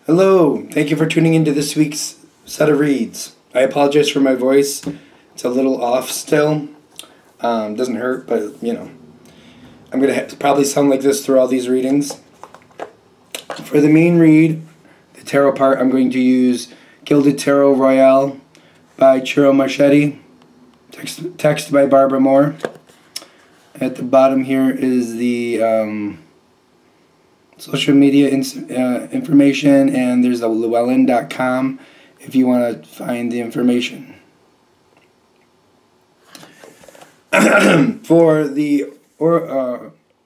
Hello, thank you for tuning into this week's set of reads. I apologize for my voice. It's a little off still. Doesn't hurt, but you know, I'm going to probably sound like this through all these readings. For the main read, the tarot part, I'm going to use Gilded Tarot Royale by Chiro Marchetti, text by Barbara Moore. At the bottom here is the social media information, and there's a llewellyn.com if you want to find the information. For the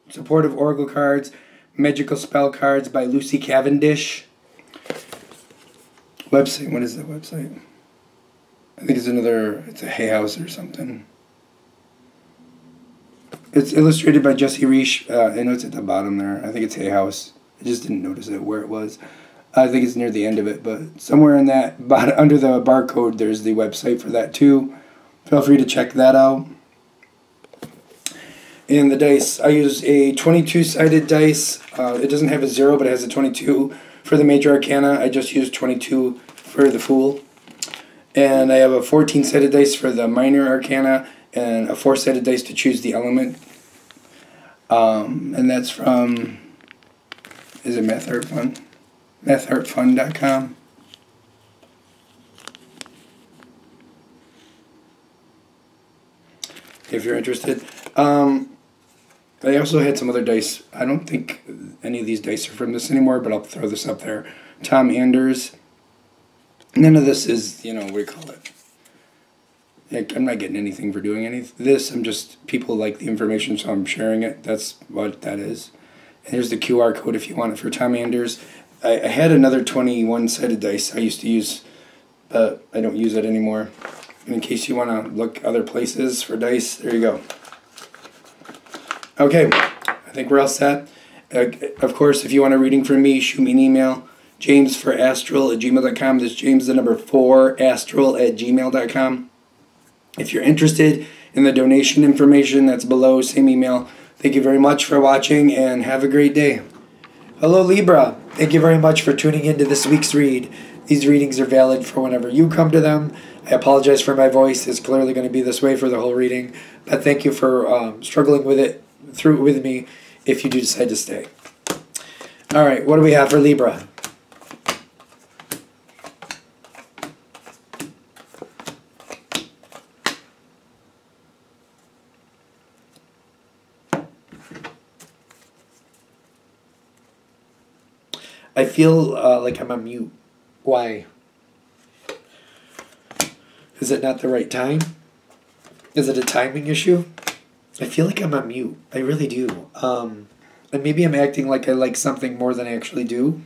supportive oracle cards, Magical Spell Cards by Lucy Cavendish. Website, what is that website? I think it's a Hay House or something. It's illustrated by Jesse Reish. I know it's at the bottom there. I think it's Hay House. I just didn't notice it where it was. I think it's near the end of it, but somewhere in that, under the barcode, there's the website for that too. Feel free to check that out. And the dice, I use a 22-sided dice. It doesn't have a 0, but it has a 22 for the major arcana. I just used 22 for the Fool. And I have a 14-sided dice for the minor arcana, and a 4-sided dice to choose the element. And that's from, is it Math Art Fun? MathArtFun.com. If you're interested. I also had some other dice. I don't think any of these dice are from this anymore, but I'll throw this up there. Tom Anders. None of this is, what do you call it? I'm not getting anything for doing any of this. I'm just, people like the information, so I'm sharing it. That's what that is. And here's the QR code if you want it for Tom Anders. I had another 21-sided dice I used to use, but I don't use it anymore. And in case you want to look other places for dice, there you go. Okay, I think we're all set. Of course, if you want a reading from me, shoot me an email. jamesforastral@gmail.com. That's James, the number 4, astral@gmail.com. If you're interested in the donation information, that's below, same email. Thank you very much for watching, and have a great day. Hello, Libra. Thank you very much for tuning into this week's read. These readings are valid for whenever you come to them. I apologize for my voice. It's clearly going to be this way for the whole reading, but thank you for struggling with it through with me if you do decide to stay. All right, what do we have for Libra? I feel like I'm on mute. Why? Is it not the right time? Is it a timing issue? I feel like I'm on mute. I really do. And maybe I'm acting like I like something more than I actually do.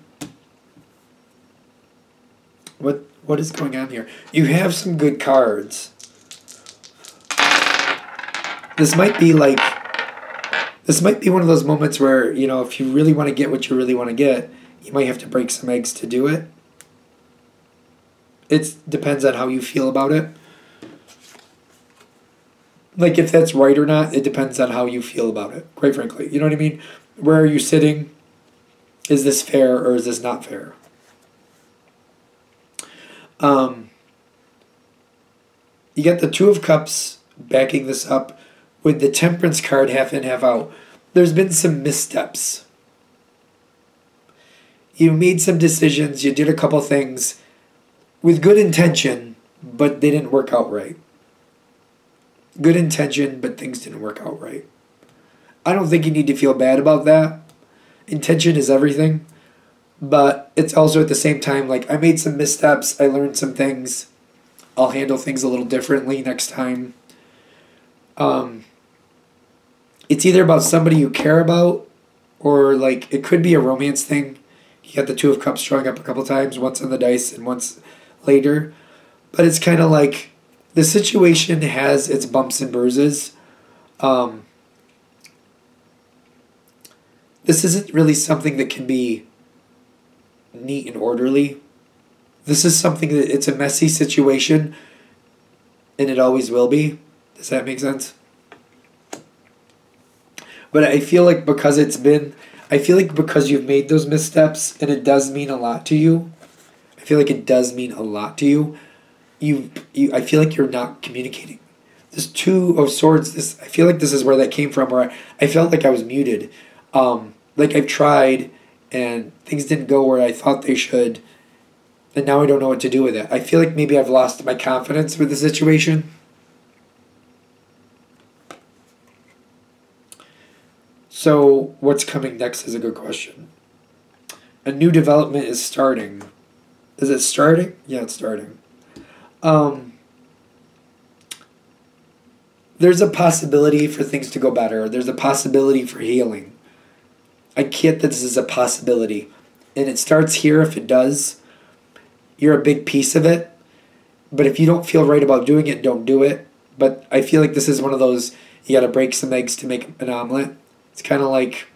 What is going on here? You have some good cards. This might be one of those moments where, if you really want to get what you really want to get, you might have to break some eggs to do it. It depends on how you feel about it. Like, if that's right or not, it depends on how you feel about it, quite frankly. You know what I mean? Where are you sitting? Is this fair or is this not fair? You got the Two of Cups backing this up with the Temperance card half in, half out. There's been some missteps. You made some decisions. You did a couple things with good intention, but they didn't work out right. Good intention, but things didn't work out right. I don't think you need to feel bad about that. Intention is everything. But it's also at the same time, like, I made some missteps. I learned some things. I'll handle things a little differently next time. It's either about somebody you care about, or, like, it could be a romance thing. You got the Two of Cups showing up a couple times, once on the dice and once later. But it's kind of like, the situation has its bumps and bruises. This isn't really something that can be neat and orderly. This is something that, it's a messy situation, and it always will be. Does that make sense? But I feel like because it's been, I feel like because you've made those missteps, and it does mean a lot to you, I feel like it does mean a lot to you, I feel like you're not communicating. This Two of Swords, I feel like this is where that came from, where I felt like I was muted. Like I've tried, and things didn't go where I thought they should, and now I don't know what to do with it. I feel like maybe I've lost my confidence with the situation. So what's coming next is a good question. A new development is starting. Is it starting? Yeah, it's starting. There's a possibility for things to go better. There's a possibility for healing. I get that this is a possibility. And it starts here. If it does, you're a big piece of it. But if you don't feel right about doing it, don't do it. But I feel like this is one of those, you got to break some eggs to make an omelet. It's kind of like,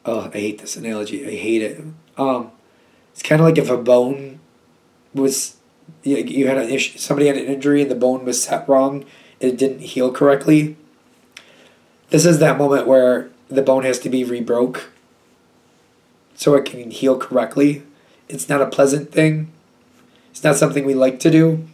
oh, I hate this analogy. I hate it. It's kind of like if a bone was, you had an issue, somebody had an injury and the bone was set wrong and it didn't heal correctly. This is that moment where the bone has to be rebroke so it can heal correctly. It's not a pleasant thing. It's not something we like to do.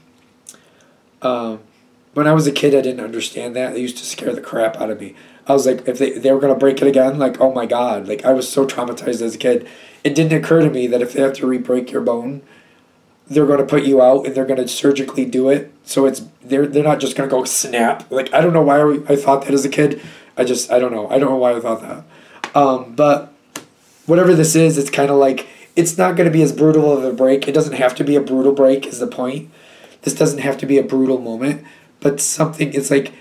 When I was a kid, I didn't understand that. It used to scare the crap out of me. I was like, if they were going to break it again, like, oh my God. Like, I was so traumatized as a kid. It didn't occur to me that if they have to re-break your bone, they're going to put you out and they're going to surgically do it. So they're not just going to go snap. Like, I don't know why I thought that as a kid. I don't know. I don't know why I thought that. But whatever this is, it's kind of like, it's not going to be as brutal of a break. It doesn't have to be a brutal break is the point. This doesn't have to be a brutal moment. But something, it's like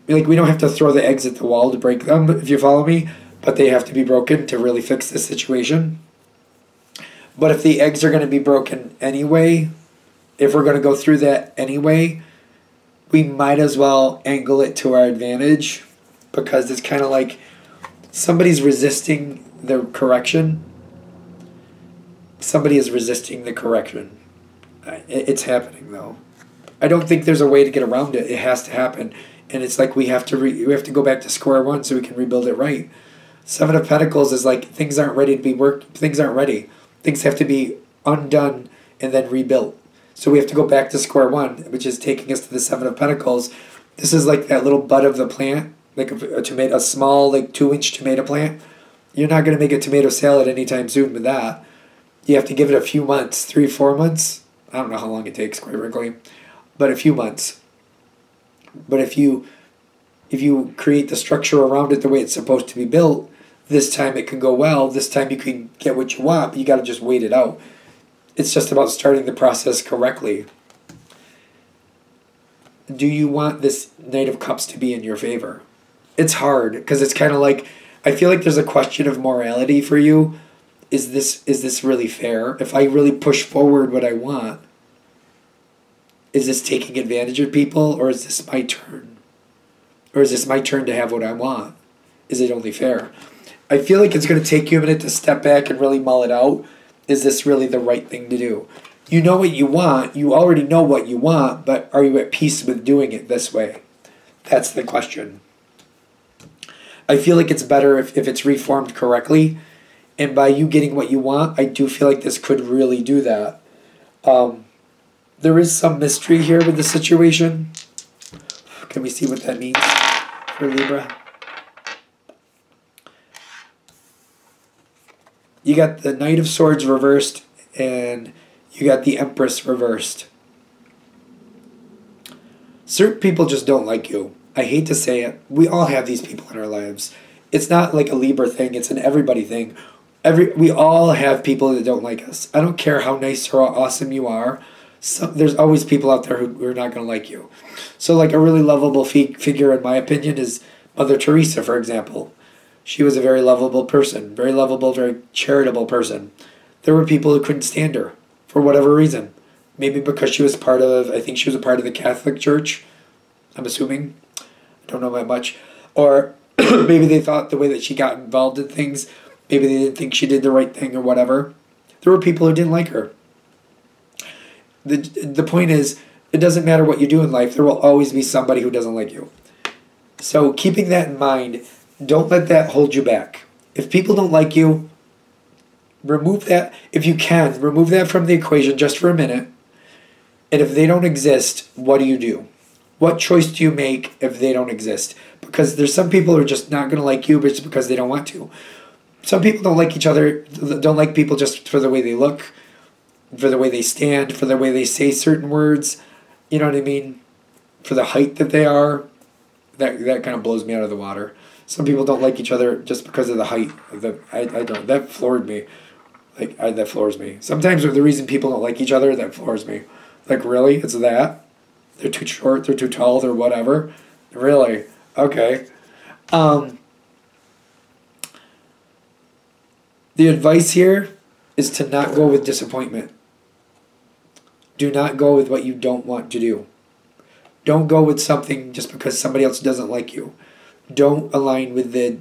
we don't have to throw the eggs at the wall to break them, if you follow me. But they have to be broken to really fix the situation. But if the eggs are going to be broken anyway, if we're going to go through that anyway, we might as well angle it to our advantage, because it's kind of like somebody's resisting the correction. Somebody is resisting the correction. It's happening, though. I don't think there's a way to get around it. It has to happen. And it's like we have to go back to square one so we can rebuild it right. Seven of Pentacles is like things aren't ready to be worked. Things aren't ready. Things have to be undone and then rebuilt. So we have to go back to square one, which is taking us to the Seven of Pentacles. This is like that little bud of the plant, like a small, like 2-inch tomato plant. You're not going to make a tomato salad anytime soon with that. You have to give it a few months, 3-4 months. I don't know how long it takes, quite frankly, but a few months. But if you create the structure around it the way it's supposed to be built, this time it can go well. This time you can get what you want, but you got to just wait it out. It's just about starting the process correctly. Do you want this Knight of Cups to be in your favor? It's hard, because it's kind of like, I feel like there's a question of morality for you. Is this really fair? If I really push forward what I want, is this taking advantage of people, or is this my turn? Or is this my turn to have what I want? Is it only fair? I feel like it's going to take you a minute to step back and really mull it out. Is this really the right thing to do? You know what you want. You already know what you want, but are you at peace with doing it this way? That's the question. I feel like it's better if it's reformed correctly. And by you getting what you want, I do feel like this could really do that. There is some mystery here with the situation. Can we see what that means for Libra? You got the Knight of Swords reversed, and you got the Empress reversed. Certain people just don't like you. I hate to say it. We all have these people in our lives. It's not like a Libra thing. It's an everybody thing. We all have people that don't like us. I don't care how nice or awesome you are. There's always people out there who are not going to like you. So like a really lovable figure, in my opinion, is Mother Teresa, for example. She was a very lovable person. Very lovable, very charitable person. There were people who couldn't stand her for whatever reason. Maybe because she was I think she was a part of the Catholic Church. I'm assuming. I don't know that much. Or maybe they thought the way that she got involved in things, maybe they didn't think she did the right thing or whatever. There were people who didn't like her. The point is, it doesn't matter what you do in life, there will always be somebody who doesn't like you. So keeping that in mind, Don't let that hold you back. If people don't like you, remove that. If you can, remove that from the equation just for a minute. And if they don't exist, what do you do? What choice do you make if they don't exist? Because there's some people who are just not going to like you, but it's because they don't want to. Some people don't like each other, don't like people just for the way they look, for the way they stand, for the way they say certain words. You know what I mean? For the height that they are. That kind of blows me out of the water. Some people don't like each other just because of the height. I don't. That floored me. That floors me. Sometimes the reason people don't like each other, that floors me. Like, really? It's that? They're too short, they're too tall, they're whatever. Really? Okay. The advice here is to not go with disappointment. Do not go with what you don't want to do. Don't go with something just because somebody else doesn't like you. Don't align with the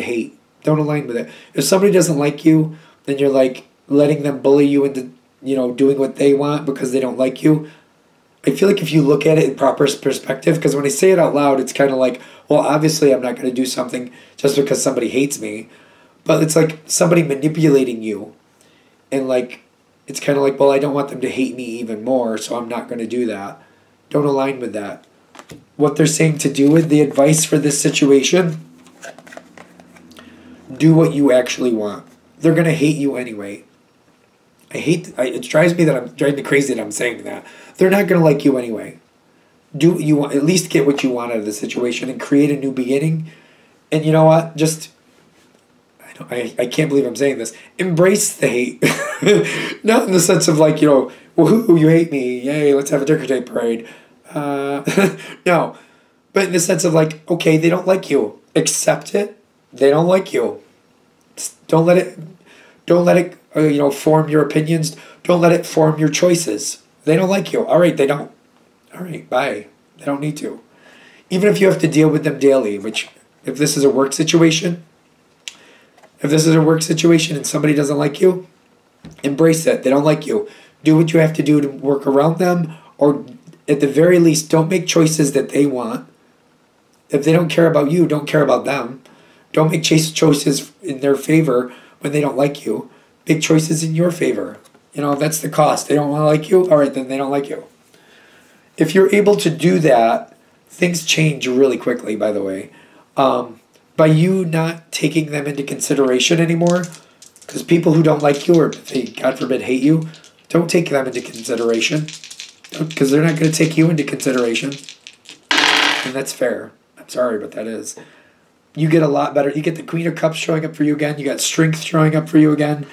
hate. Don't align with it. If somebody doesn't like you, then you're like letting them bully you into, doing what they want because they don't like you. I feel like if you look at it in proper perspective, because when I say it out loud, it's kind of like, well, obviously I'm not going to do something just because somebody hates me. But it's like somebody manipulating you. And like, it's kind of like, well, I don't want them to hate me even more, so I'm not going to do that. Don't align with that. What they're saying to do with the advice for this situation, do what you actually want. They're going to hate you anyway. It drives me crazy that I'm saying that. They're not going to like you anyway. Do what you want. At least get what you want out of the situation and create a new beginning. And you know what? I can't believe I'm saying this. Embrace the hate. Not in the sense of like, woohoo, you hate me. Yay, let's have a ticker tape parade. No. But in the sense of like, okay, they don't like you. Accept it. They don't like you. Don't let it form your opinions. Don't let it form your choices. They don't like you. All right, they don't. All right, bye. They don't need to. Even if you have to deal with them daily, which if this is a work situation, and somebody doesn't like you, embrace it. They don't like you. Do what you have to do to work around them, or at the very least, don't make choices that they want. If they don't care about you, don't care about them. Don't make choices in their favor when they don't like you. Make choices in your favor. That's the cost. They don't want to like you? All right, then they don't like you. If you're able to do that, things change really quickly, by the way. By you not taking them into consideration anymore, because people who don't like you or if they, God forbid, hate you, don't take them into consideration, because they're not going to take you into consideration. And that's fair. I'm sorry, but that is. You get a lot better. You get the Queen of Cups showing up for you again. You got strength showing up for you again.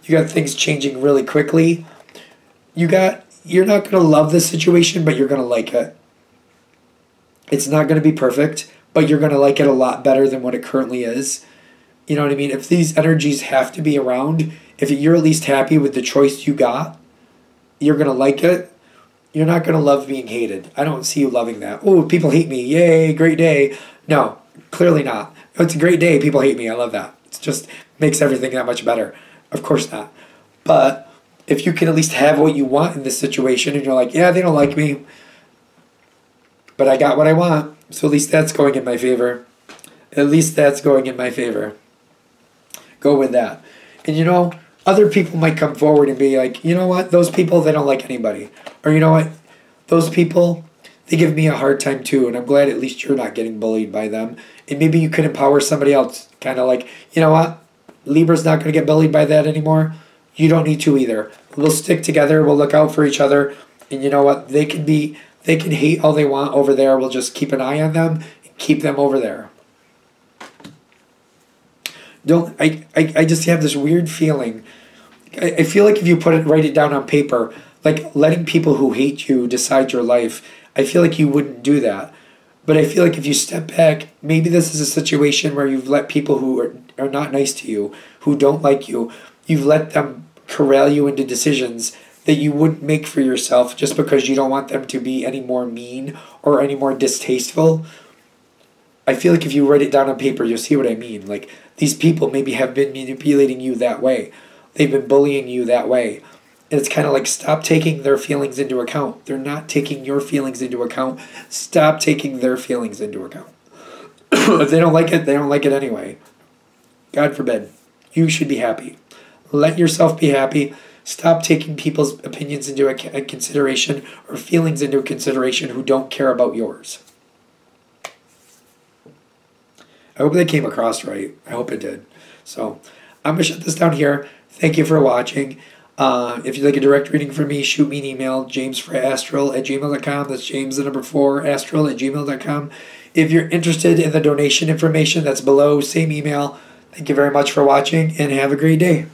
You got things changing really quickly. You're not going to love this situation, but you're going to like it. It's not going to be perfect, but you're going to like it a lot better than what it currently is. You know what I mean? If these energies have to be around, if you're at least happy with the choice you got, you're going to like it. You're not going to love being hated. I don't see you loving that. Oh, people hate me. Yay, great day. No, clearly not. It's a great day. People hate me. I love that. It just makes everything that much better. Of course not. But if you can at least have what you want in this situation and you're like, yeah, they don't like me, but I got what I want, so at least that's going in my favor. At least that's going in my favor. Go with that. And other people might come forward and be like, you know what, those people, they don't like anybody. Or you know what, those people, they give me a hard time too, and I'm glad at least you're not getting bullied by them. And maybe you could empower somebody else. Kind of like, you know what, Libra's not going to get bullied by that anymore. You don't need to either. We'll stick together. We'll look out for each other. And you know what, they can hate all they want over there. We'll just keep an eye on them and keep them over there. I just have this weird feeling. I feel like if you write it down on paper, like letting people who hate you decide your life, I feel like you wouldn't do that. But I feel like if you step back, maybe this is a situation where you've let people who are not nice to you, who don't like you, you've let them corral you into decisions that you wouldn't make for yourself just because you don't want them to be any more mean or any more distasteful. I feel like if you write it down on paper, you'll see what I mean. Like, these people maybe have been manipulating you that way. They've been bullying you that way. And it's kind of like, stop taking their feelings into account. They're not taking your feelings into account. Stop taking their feelings into account. If they don't like it, they don't like it anyway. God forbid. You should be happy. Let yourself be happy. Stop taking people's opinions into consideration or feelings into consideration who don't care about yours. I hope that came across right. I hope it did. So I'm going to shut this down here. Thank you for watching. If you'd like a direct reading from me, shoot me an email, jamesforastral@gmail.com. That's James, the number 4, astral@gmail.com. If you're interested in the donation information, that's below, same email. Thank you very much for watching, and have a great day.